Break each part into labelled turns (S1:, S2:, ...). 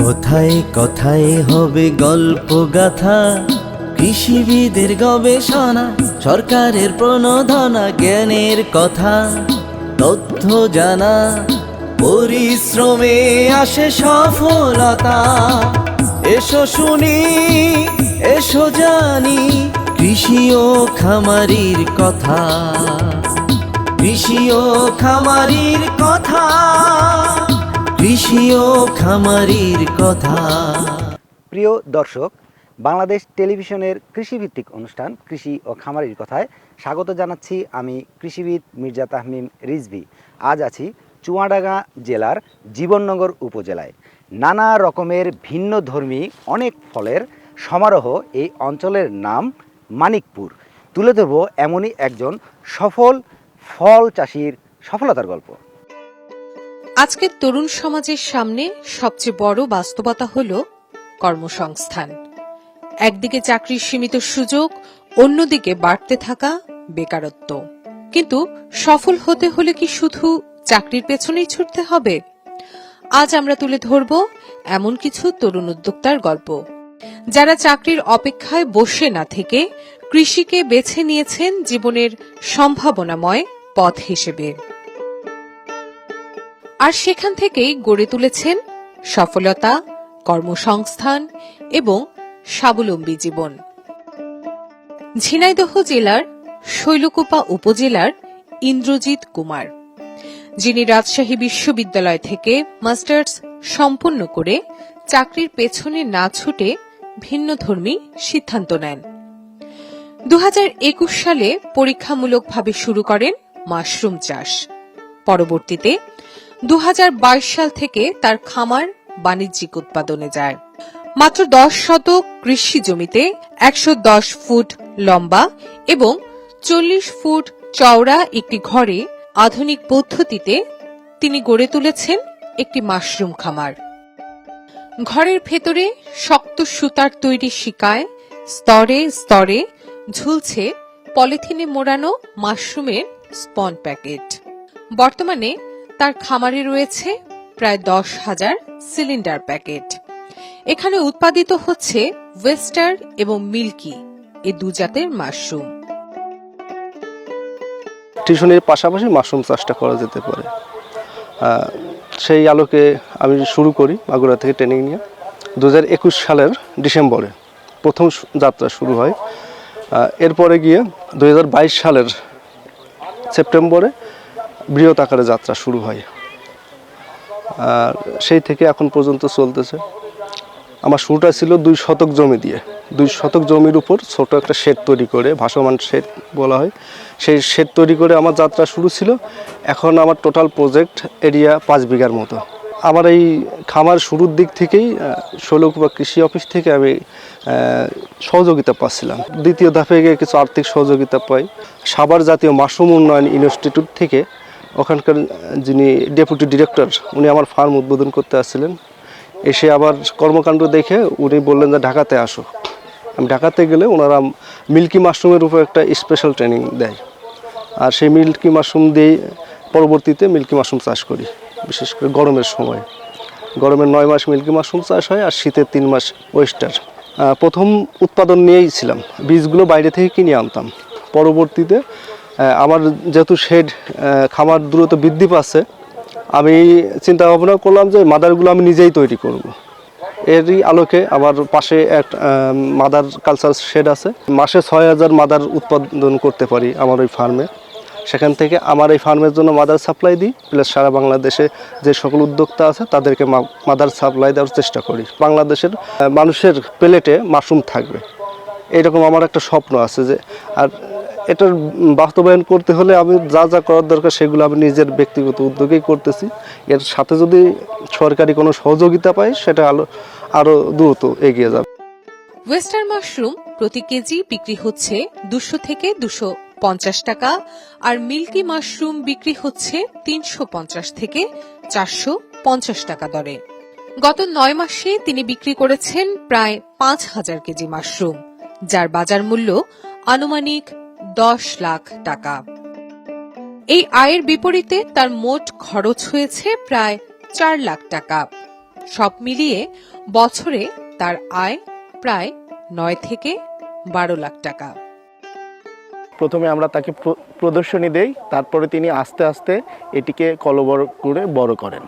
S1: কথায় কথায় হবে গল্প গাথা, কৃষিবিদের গবেষণা, সরকারের প্রণোদনা, জ্ঞানের কথা, তথ্য জানা, পরিশ্রমে আসে সফলতা। এসো শুনি, এসো জানি, কৃষি ও খামারির কথা, কৃষি ও খামারির কথা, কৃষি ও খামারির কথা।
S2: প্রিয় দর্শক, বাংলাদেশ টেলিভিশনের কৃষিভিত্তিক অনুষ্ঠান কৃষি ও খামারির কথায় স্বাগত জানাচ্ছি আমি কৃষিবিদ মির্জা তাহমিম রিজভী। আজ আছি চুয়াডাঙ্গা জেলার জীবননগর উপজেলায়। নানা রকমের ভিন্ন ধর্মী অনেক ফলের সমারোহ এই অঞ্চলের নাম মানিকপুর। তুলে ধরব এমনই একজন সফল ফল চাষির সফলতার গল্প।
S3: আজকের তরুণ সমাজের সামনে সবচেয়ে বড় বাস্তবতা হল কর্মসংস্থান। একদিকে চাকরির সীমিত সুযোগ, অন্যদিকে বাড়তে থাকা বেকারত্ব। কিন্তু সফল হতে হলে কি শুধু চাকরির পেছনেই ছুটতে হবে? আজ আমরা তুলে ধরব এমন কিছু তরুণ উদ্যোক্তার গল্প, যারা চাকরির অপেক্ষায় বসে না থেকে কৃষিকে বেছে নিয়েছেন জীবনের সম্ভাবনাময় পথ হিসেবে, আর সেখান থেকেই গড়ে তুলেছেন সফলতা, কর্মসংস্থান এবং স্বাবলম্বী জীবন। ঝিনাইদহ জেলার শৈলকুপা উপজেলার ইন্দ্রজিৎ কুমার, যিনি রাজশাহী বিশ্ববিদ্যালয় থেকে মাস্টার্স সম্পন্ন করে চাকরির পেছনে না ছুটে ভিন্নধর্মী সিদ্ধান্ত নেন। 2021 সালে পরীক্ষামূলকভাবে শুরু করেন মাশরুম চাষ। পরবর্তীতে 2022 সাল থেকে তার খামার বাণিজ্যিক উৎপাদনে যায়। মাত্র 10 শতক কৃষি জমিতে 110 ফুট লম্বা এবং 40 ফুট চওড়া একটি ঘরে আধুনিক পদ্ধতিতে তিনি গড়ে তুলেছেন একটি মাশরুম খামার। ঘরের ভেতরে শক্ত সুতার তৈরি শিকায় স্তরে স্তরে ঝুলছে পলিথিনে মোড়ানো মাশরুমের স্পন প্যাকেট। বর্তমানে তার খামারে রয়েছে প্রায় 10,000 সিলিন্ডার প্যাকেট। এখানে উৎপাদিত হচ্ছে ওয়েস্টার এবং মিল্কি, এই দু জাতের মাশরুম।
S4: টিউশনের পাশাপাশি মাশরুম চাষটা করা যেতে পারে, সেই আলোকে আমি শুরু করি মাগুরা থেকে ট্রেনিং নিয়ে। 2021 সালের ডিসেম্বরে প্রথম যাত্রা শুরু হয়। এরপরে গিয়ে 2022 সালের সেপ্টেম্বরে বৃহৎ আকারে যাত্রা শুরু হয়, আর সেই থেকে এখন পর্যন্ত চলতেছে। আমার শুরুটা ছিল 2 শতক জমি দিয়ে। 2 শতক জমির উপর ছোট একটা শেড তৈরি করে, ভাসমান শেড বলা হয়, সেই শেড তৈরি করে আমার যাত্রা শুরু ছিল। এখন আমার টোটাল প্রজেক্ট এরিয়া 5 বিঘার মতো। আমার এই খামার শুরুর দিক থেকেই শৈলকুপা কৃষি অফিস থেকে আমি সহযোগিতা পাচ্ছিলাম। দ্বিতীয় ধাপে গিয়ে কিছু আর্থিক সহযোগিতা পাই সাভার জাতীয় মাশরুম উন্নয়ন ইনস্টিটিউট থেকে। ওখানকার যিনি ডেপুটি ডিরেক্টর, উনি আমার ফার্ম উদ্বোধন করতে আসছিলেন। এসে আবার কর্মকাণ্ড দেখে উনি বললেন যে ঢাকাতে আসো। আমি ঢাকাতে গেলে ওনারা মিল্কি মাশরুমের উপর একটা স্পেশাল ট্রেনিং দেয়, আর সেই মিল্কি মাশরুম দিয়ে পরবর্তীতে মিল্কি মাশরুম চাষ করি। বিশেষ করে গরমের সময়, গরমের 9 মাস মিল্কি মাশরুম চাষ হয়, আর শীতের 3 মাস ওয়েস্টার। প্রথম উৎপাদন নিয়েই ছিলাম, বীজগুলো বাইরে থেকে কিনে আনতাম। পরবর্তীতে আমার যেহেতু শেড খামার দ্রুত বৃদ্ধি পাচ্ছে, আমি চিন্তা ভাবনা করলাম যে মাদারগুলো আমি নিজেই তৈরি করব। এরই আলোকে আমার পাশে এক মাদার কালচার শেড আছে। মাসে 6,000 মাদার উৎপাদন করতে পারি আমার ওই ফার্মে। সেখান থেকে আমার এই ফার্মের জন্য মাদার সাপ্লাই দিই, প্লাস সারা বাংলাদেশে যে সকল উদ্যোক্তা আছে তাদেরকে মাদার সাপ্লাই দেওয়ার চেষ্টা করি। বাংলাদেশের মানুষের প্লেটে মাশরুম থাকবে, এরকম আমার একটা স্বপ্ন আছে। যে আর এটার বাস্তবায়ন করতে হলে আমি যা যা করার দরকার সেগুলো আমি নিজের ব্যক্তিগত উদ্যোগেই করতেছি। এর সাথে যদি সরকারি কোনো সহযোগিতা পাই, সেটা আরো দ্রুত এগিয়ে যাবে।
S3: ওয়েস্টার মাশরুম প্রতি কেজি বিক্রি হচ্ছে 200 থেকে 250 টাকা, আর মিল্কি মাশরুম বিক্রি হচ্ছে 350 থেকে 450 টাকা দরে। গত 9 মাসে তিনি বিক্রি করেছেন প্রায় 5,000 কেজি মাশরুম, যার বাজার মূল্য আনুমানিক 10 লাখ টাকা। এই আয়ের বিপরীতে তার মোট খরচ হয়েছে প্রায় 4 লাখ টাকা। সব মিলিয়ে বছরে তার আয় প্রায় 9 থেকে 12 লাখ টাকা।
S5: প্রথমে আমরা তাকে প্রদর্শনী দেই, তারপরে তিনি আস্তে আস্তে এটিকে কলবর করে বড় করেন।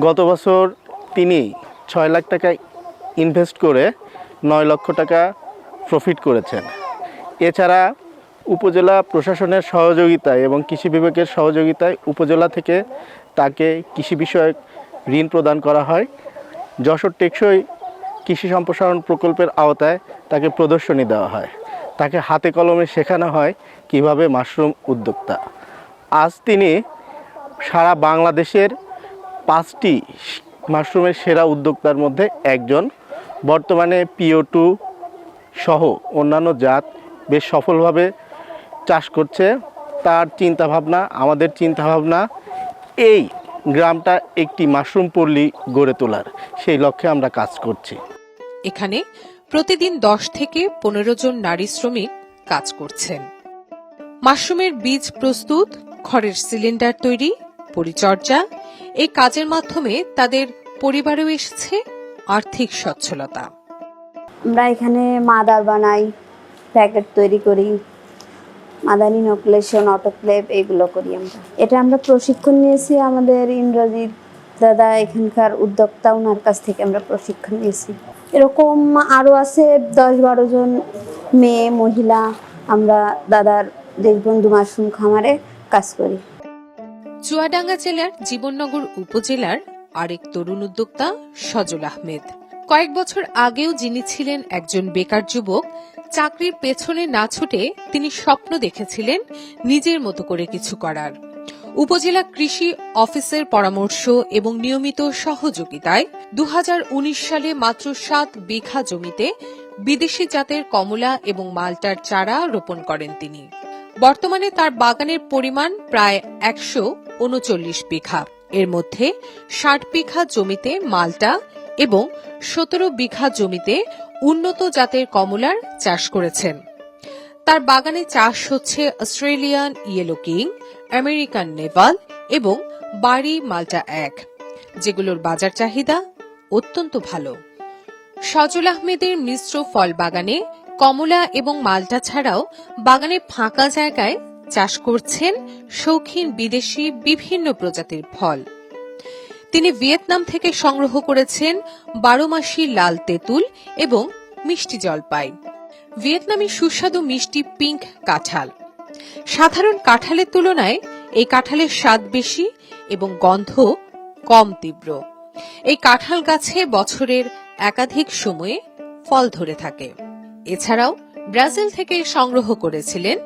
S5: গত বছর তিনি 6 লাখ টাকা ইনভেস্ট করে 9 লক্ষ টাকা প্রফিট করেছেন। এছাড়া উপজেলা প্রশাসনের সহযোগিতায় এবং কৃষি বিভাগের সহযোগিতায় উপজেলা থেকে তাকে কৃষি বিষয়ক ঋণ প্রদান করা হয়। যশোর টেকসই কৃষি সম্প্রসারণ প্রকল্পের আওতায় তাকে প্রদর্শনী দেওয়া হয়। তাকে হাতে কলমে শেখানো হয় কিভাবে মাশরুম উদ্যোক্তা। আজ তিনি সারা বাংলাদেশের 5টি মাশরুমের সেরা উদ্যোক্তার মধ্যে একজন। বর্তমানে PO2 সহ অন্যান্য জাত বেশ সফলভাবে চাষ করছে। তার চিন্তাভাবনা, আমাদের চিন্তাভাবনা, এই গ্রামটা একটি মাশরুম পল্লী গড়ে তোলার, সেই লক্ষ্যে আমরা কাজ করছি।
S3: এখানে প্রতিদিন 10 থেকে 15 জন নারী শ্রমিক কাজ করছেন। মাশরুমের বীজ প্রস্তুত, খড়ের সিলিন্ডার তৈরি, পরিচর্যা, এই কাজের মাধ্যমে তাদের পরিবারেও এসেছে আর্থিক সচ্ছলতা।
S6: আমরা এখানে মাদার বানাই, প্যাকেট তৈরি করি, মাদার ইনোকুলেশন, অটোক্লেভ, এগুলো করি আমরা। এটা আমরা প্রশিক্ষণ নিয়েছি আমাদের ইন্দ্রজিৎ দাদা, এখানকার উদ্যোক্তা, ওনার কাছ থেকে আমরা প্রশিক্ষণ নিয়েছি। এরকম আরও আছে 10-12 জন মেয়ে মহিলা, আমরা দাদার দেশবন্ধু মাশরুম খামারে কাজ করি।
S3: চুয়াডাঙ্গা জেলার জীবননগর উপজেলার আরেক তরুণ উদ্যোক্তা সজল আহমেদ। কয়েক বছর আগেও যিনি ছিলেন একজন বেকার যুবক, চাকরির পেছনে না ছুটে তিনি স্বপ্ন দেখেছিলেন নিজের মতো করে কিছু করার। উপজেলা কৃষি অফিসের পরামর্শ এবং নিয়মিত সহযোগিতায় 2019 সালে মাত্র 7 বিঘা জমিতে বিদেশি জাতের কমলা এবং মালটার চারা রোপণ করেন তিনি। বর্তমানে তার বাগানের পরিমাণ প্রায় 139 বিঘা। এর মধ্যে 60 বিঘা জমিতে মালটা এবং 17 বিঘা জমিতে উন্নত জাতের কমলার চাষ করেছেন। তার বাগানে চাষ হচ্ছে Australian yellow king, American Naval এবং বাড়ি মাল্টা 1, যেগুলোর বাজার চাহিদা অত্যন্ত ভালো। সজল আহমেদের মিশ্র ফল বাগানে কমলা এবং মাল্টা ছাড়াও বাগানে ফাঁকা জায়গায় চাষ করছেন শৌখিন বিদেশি বিভিন্ন প্রজাতির ফল। তিনি ভিয়েতনাম থেকে সংগ্রহ করেছেন 12 মাসি লাল তেঁতুল এবং মিষ্টি জলপাই, ভিয়েতনামি সুস্বাদু মিষ্টি পিঙ্ক কাঁঠাল। সাধারণ কাঁঠালের তুলনায় এই কাঁঠালের স্বাদ বেশি এবং গন্ধ কম তীব্র। এই কাঁঠাল গাছে বছরের একাধিক সময়ে ফল ধরে থাকে। এছাড়াও ব্রাজিল থেকে সংগ্রহ করেছিলেন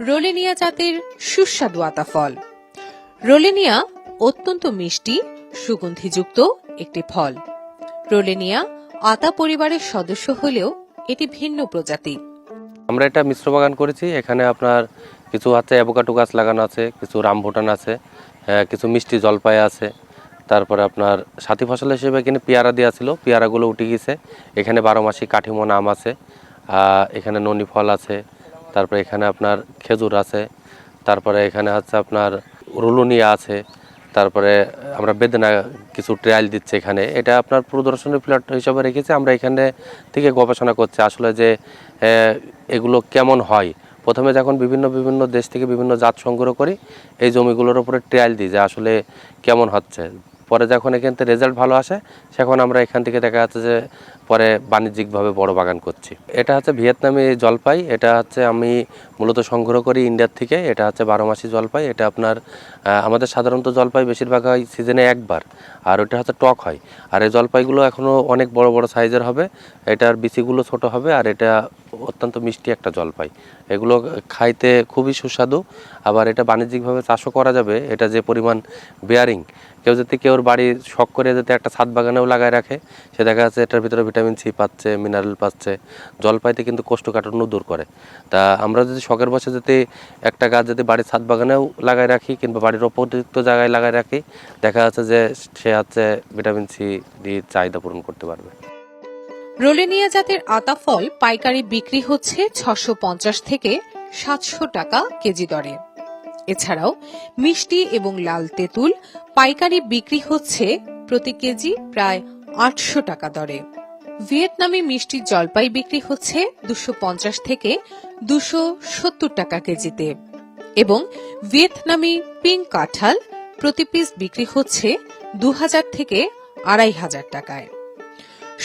S3: রোলেনিয়া জাতের সুস্বাদু আতা ফল। রোলেনিয়া অত্যন্ত মিষ্টি, সুগন্ধিযুক্ত একটি ফল। রোলেনিয়া আতা পরিবারের সদস্য হলেও এটি ভিন্ন প্রজাতি।
S7: আমরা এটা মিশ্র বাগান করেছি। এখানে আপনার কিছু আছে অ্যাভোকাডো গাছ লাগানো আছে, কিছু রামভুটান আছে, কিছু মিষ্টি জলপাই আছে। তারপরে আপনার সাথী ফসল হিসেবে এখানে পেয়ারা দেওয়া ছিল, পেয়ারাগুলো উঠে গেছে। এখানে 12 মাসি কাঠিমন আম আছে, এখানে ননি ফল আছে, তারপরে এখানে আপনার খেজুর আছে, তারপরে এখানে হচ্ছে আপনার রুলুনিয়া আছে, তারপরে আমরা বেদনা কিছু ট্রায়াল দিচ্ছে এখানে। এটা আপনার প্রদর্শনী প্লট হিসাবে রেখেছি। আমরা এখানে থেকে গবেষণা করছি আসলে যে এগুলো কেমন হয়। প্রথমে যখন বিভিন্ন দেশ থেকে বিভিন্ন জাত সংগ্রহ করি, এই জমিগুলোর উপরে ট্রায়াল দিই যে আসলে কেমন হচ্ছে। পরে যখন এখান থেকে রেজাল্ট ভালো আসে, সেখন আমরা এখান থেকে দেখা যাচ্ছে যে পরে বাণিজ্যিকভাবে বড় বাগান করছি। এটা হচ্ছে ভিয়েতনামি জলপাই। এটা হচ্ছে আমি মূলত সংগ্রহ করি ইন্ডিয়ার থেকে। এটা হচ্ছে 12 মাসি জলপাই। এটা আপনার আমাদের সাধারণত জলপাই বেশিরভাগ হয় সিজনে একবার, আর ওটা হচ্ছে টক হয়। আর এই জলপাইগুলো এখনও অনেক বড় বড় সাইজের হবে, এটার বিচিগুলো ছোট হবে, আর এটা অত্যন্ত মিষ্টি একটা জলপাই। এগুলো খাইতে খুবই সুস্বাদু, আবার এটা বাণিজ্যিকভাবে চাষও করা যাবে। এটা যে পরিমাণ বেয়ারিং, কেউ যদি কেউর বাড়ি শখ করে যদি একটা ছাদ বাগানেও লাগায় রাখে, সে দেখা যাচ্ছে এটার ভিতরে ভিটামিন সি পাচ্ছে, মিনারেল পাচ্ছে। জলপাইতে কিন্তু কোষ্ঠকাঠিন্য দূর করে। তা আমরা যদি শখের বসে যদি একটা গাছ যদি বাড়ির ছাদ বাগানেও লাগায় রাখি কিংবা বাড়ির উপযুক্ত জায়গায় লাগায় রাখি, দেখা যাচ্ছে যে সে হচ্ছে ভিটামিন সি দিয়ে চাহিদা পূরণ করতে পারবে।
S3: রোলেনিয়া জাতের আতা ফল পাইকারি বিক্রি হচ্ছে 650 থেকে 700 টাকা কেজি দরে। এছাড়াও মিষ্টি এবং লাল তেঁতুল পাইকারি বিক্রি হচ্ছে প্রতি কেজি প্রায় 800 টাকা দরে। ভিয়েতনামি মিষ্টি জলপাই বিক্রি হচ্ছে 250 থেকে 270 টাকা কেজিতে এবং ভিয়েতনামি পিঙ্ক কাঁঠাল প্রতি পিস বিক্রি হচ্ছে 2000 থেকে 2500 টাকায়।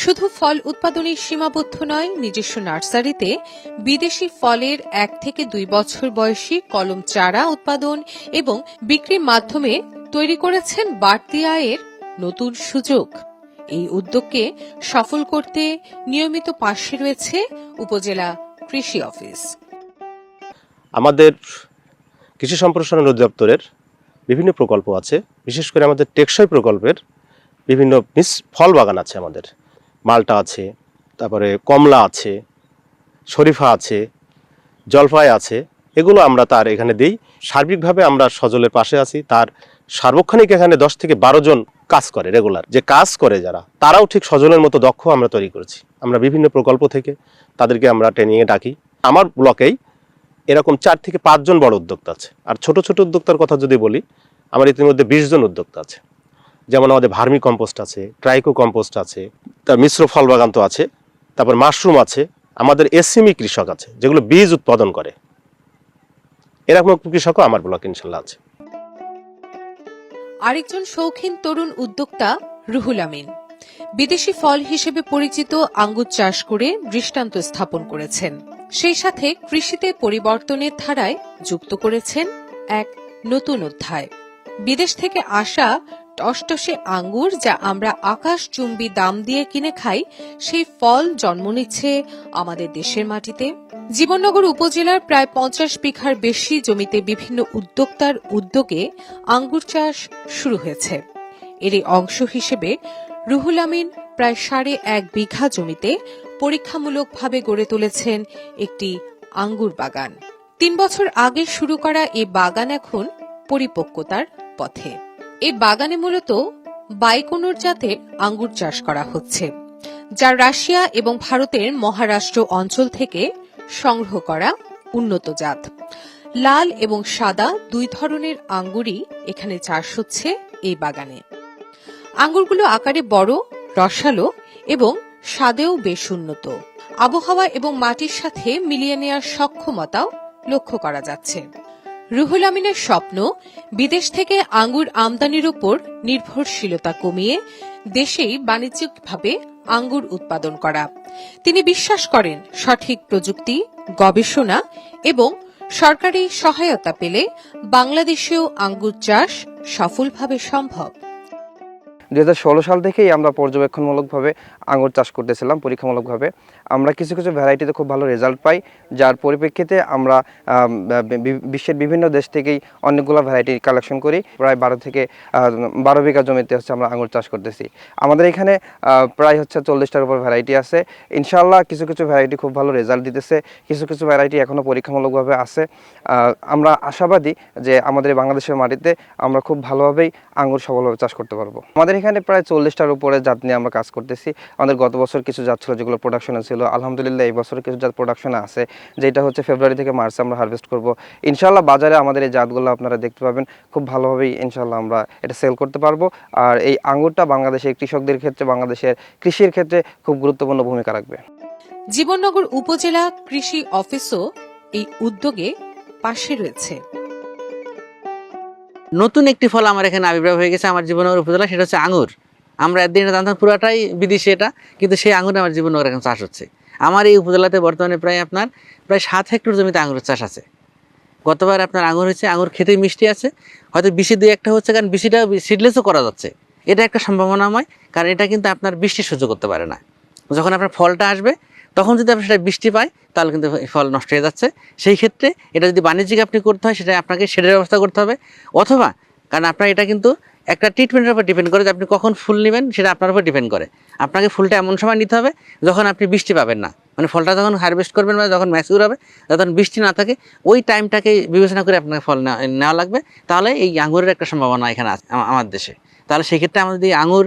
S3: শুধু ফল উৎপাদনে সীমাবদ্ধ নয়, নিজস্ব নার্সারিতে বিদেশি ফলের 1 থেকে 2 বছর বয়সী কলম চারা উৎপাদন এবং বিক্রির মাধ্যমে তৈরি করেছেন বাড়তি আয়ের নতুন সুযোগ। এই উদ্যোগকে সফল করতে নিয়মিত পাশে রয়েছে উপজেলা কৃষি অফিস।
S8: আমাদের কৃষি সম্প্রসারণ অধিদপ্তরের বিভিন্ন প্রকল্প আছে, বিশেষ করে আমাদের টেকসই প্রকল্পের বিভিন্ন ফল বাগান আছে। আমাদের মালটা আছে, তারপরে কমলা আছে, শরীফা আছে, জলপাই আছে। এগুলো আমরা তার এখানে দিই। সার্বিকভাবে আমরা সজলের পাশে আছি। তার সার্বক্ষণিক এখানে 10 থেকে 12 জন কাজ করে, রেগুলার যে কাজ করে যারা, তারাও ঠিক সজলের মতো দক্ষ আমরা তৈরি করেছি। আমরা বিভিন্ন প্রকল্প থেকে তাদেরকে আমরা ট্রেনিংয়ে ডাকি। আমার ব্লকেই এরকম 4 থেকে 5 জন বড় উদ্যোক্তা আছে। আর ছোট ছোট উদ্যোক্তার কথা যদি বলি, আমার ইতিমধ্যে 20 জন উদ্যোক্তা আছে। যেমন আমাদের ভার্মি কম্পোস্ট আছে, ট্রাইকো কম্পোস্ট আছে, তার মিশ্র ফল বাগান তো আছে, তারপর মাশরুম আছে, আমাদের এসএমই কৃষক আছে যেগুলো বীজ উৎপাদন করে। এরকম কৃষকও আমার ব্লকে ইনশাল্লাহ আছে।
S3: আরেকজন শৌখিন তরুণ উদ্যোক্তা রুহুল আমিন বিদেশি ফল হিসেবে পরিচিত আঙ্গুর চাষ করে দৃষ্টান্ত স্থাপন করেছেন। সেই সাথে কৃষিতে পরিবর্তনের ধারায় যুক্ত করেছেন এক নতুন অধ্যায়। বিদেশ থেকে আসা টসটসে আঙ্গুর, যা আমরা আকাশচুম্বী দাম দিয়ে কিনে খাই, সেই ফল জন্ম নিচ্ছে আমাদের দেশের মাটিতে। জীবননগর উপজেলার প্রায় 50 বিঘার বেশি জমিতে বিভিন্ন উদ্যোক্তার উদ্যোগে আঙ্গুর চাষ শুরু হয়েছে। এরই অংশ হিসেবে রুহুল আমিন প্রায় 1.5 বিঘা জমিতে পরীক্ষামূলকভাবে গড়ে তুলেছেন একটি আঙ্গুর বাগান। 3 বছর আগে শুরু করা এই বাগান এখন পরিপক্কতার পথে। এই বাগানে মূলত বাইকোনর জাতের আঙ্গুর চাষ করা হচ্ছে, যা রাশিয়া এবং ভারতের মহারাষ্ট্র অঞ্চল থেকে সংগ্রহ করা উন্নত জাত। লাল এবং সাদা 2 ধরনের আঙ্গুরই এখানে চাষ হচ্ছে এই বাগানে। আঙ্গুরগুলো আকারে বড়, রসালো এবং স্বাদেও বেশ উন্নত। আবহাওয়া এবং মাটির সাথে মিলিয়ে নেওয়ার সক্ষমতাও লক্ষ্য করা যাচ্ছে। রুহুল আমিনের স্বপ্ন বিদেশ থেকে আঙ্গুর আমদানির উপর নির্ভরশীলতা কমিয়ে দেশেই বাণিজ্যিকভাবে আঙ্গুর উৎপাদন করা। তিনি বিশ্বাস করেন সঠিক প্রযুক্তি, গবেষণা এবং সরকারি সহায়তা পেলে বাংলাদেশেও আঙ্গুর চাষ সফলভাবে সম্ভব।
S9: 2016 সাল থেকেই আমরা পর্যবেক্ষণমূলকভাবে আঙুর চাষ করতেছিলাম পরীক্ষামূলকভাবে। আমরা কিছু কিছু ভ্যারাইটিতে খুব ভালো রেজাল্ট পাই, যার পরিপ্রেক্ষিতে আমরা বিশ্বের বিভিন্ন দেশ থেকেই অনেকগুলো ভ্যারাইটি কালেকশন করি। প্রায় 12 থেকে 12 বিঘা জমিতে আমরা আঙুর চাষ করতেছি। আমাদের এখানে প্রায় 40টার উপর ভ্যারাইটি আছে। ইনশাআল্লাহ কিছু কিছু ভ্যারাইটি খুব ভালো রেজাল্ট দিতেছে, কিছু কিছু ভ্যারাইটি এখনও পরীক্ষামূলকভাবে আছে। আমরা আশাবাদী যে আমাদের বাংলাদেশের মাটিতে আমরা খুব ভালোভাবেই আঙুর সফলভাবে চাষ করতে পারবো। আমাদের এখানে প্রায় 40টার উপরে জাত নিয়ে আমরা কাজ করতেছি। আমাদের গত বছর কিছু জাত ছিল যেগুলো প্রোডাকশনে ছিল, আলহামদুলিল্লাহ এই বছর কিছু জাত প্রোডাকশনে আছে, যেটা ফেব্রুয়ারি থেকে মার্চে আমরা হারভেস্ট করব। ইনশাআল্লাহ বাজারে আমাদের এই জাতগুলো আপনারা দেখতে পাবেন, খুব ভালোভাবেই ইনশাআল্লাহ আমরা এটা সেল করতে পারবো। আর এই আঙুরটা বাংলাদেশের কৃষকদের ক্ষেত্রে, বাংলাদেশের কৃষির ক্ষেত্রে খুব গুরুত্বপূর্ণ ভূমিকা রাখবে।
S3: জীবননগর উপজেলা কৃষি অফিসও এই উদ্যোগে পাশে রয়েছে।
S10: নতুন একটি ফল আমার এখানে আবির্ভাব হয়ে গেছে আমার জীবননগর উপজেলা, সেটা হচ্ছে আঙুর। আমরা একদিন জানতাম পুরাটাই বিদেশি এটা, কিন্তু সেই আঙুর আমার জীবননগর এখন চাষ হচ্ছে। আমার এই উপজেলাতে বর্তমানে প্রায় 7 হেক্টর জমিতে আঙুরের চাষ আছে। গতবার আঙুর হয়েছে, আঙুর খেতে মিষ্টি আছে, হয়তো বেশি 2-1টা হচ্ছে, কারণ বেশিটা সিডলেসও করা যাচ্ছে। এটা একটা সম্ভাবনাময়, কারণ এটা কিন্তু আপনার বৃষ্টি সহ্য করতে পারে না। যখন আপনার ফলটা আসবে তখন যদি আপনি সেটা বৃষ্টি পায় তাহলে কিন্তু ফল নষ্ট হয়ে যাচ্ছে। সেই ক্ষেত্রে এটা যদি বাণিজ্যিক আপনি করতে হয়, সেটা আপনাকে শেডের ব্যবস্থা করতে হবে, অথবা কারণ আপনার এটা কিন্তু একটা ট্রিটমেন্টের উপর ডিপেন্ড করে যে আপনি কখন ফুল নেবেন, সেটা আপনার উপর ডিপেন্ড করে। আপনাকে ফুলটা এমন সময় নিতে হবে যখন আপনি বৃষ্টি পাবেন না, মানে ফলটা যখন হারভেস্ট করবেন বা যখন ম্যাচিউর হবে, যখন বৃষ্টি না থাকে, ওই টাইমটাকে বিবেচনা করে আপনাকে ফল নেওয়া লাগবে। তাহলে এই আঙুরের একটা সম্ভাবনা এখানে আছে আমার দেশে। তাহলে সেক্ষেত্রে আমরা যদি আঙুর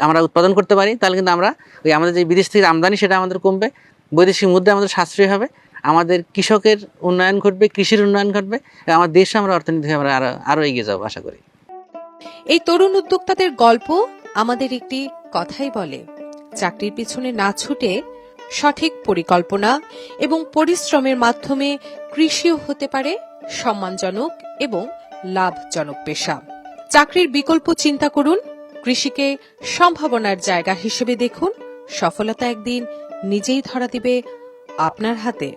S10: আমরা উৎপাদন করতে পারি, তাহলে কিন্তু আমরা আমাদের যে বিদেশ থেকে আমদানি সেটা আমাদের কমবে, বৈদেশিক মুদ্রা আমাদের সাশ্রয় হবে, আমাদের কৃষকের উন্নয়ন ঘটবে, কৃষির উন্নয়ন ঘটবে, এবং আমার দেশ আমরা অর্থনীতি আমরা আরো এগিয়ে যাবো আশা করি।
S3: এই তরুণ উদ্যোক্তাদের গল্প আমাদের একটি কথাই বলে, চাকরির পিছনে না ছুটে সঠিক পরিকল্পনা এবং পরিশ্রমের মাধ্যমে কৃষিও হতে পারে সম্মানজনক এবং লাভজনক পেশা। চাকরির বিকল্প চিন্তা করুন, কৃষিকে সম্ভাবনার জায়গা হিসেবে দেখুন। সফলতা একদিন নিজেই ধরা দিবে আপনার হাতে।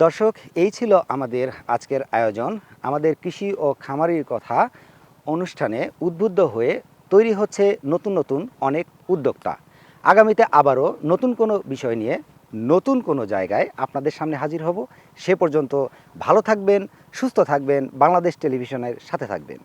S2: দর্শক, এই ছিল আমাদের আজকের আয়োজন। আমাদের কৃষি ও খামারির কথা অনুষ্ঠানে উদ্বুদ্ধ হয়ে তৈরি হচ্ছে নতুন নতুন অনেক উদ্যোক্তা। আগামীতে আবারও নতুন কোনো বিষয় নিয়ে নতুন কোনো জায়গায় আপনাদের সামনে হাজির হব। সে পর্যন্ত ভালো থাকবেন, সুস্থ থাকবেন, বাংলাদেশ টেলিভিশনের সাথে থাকবেন।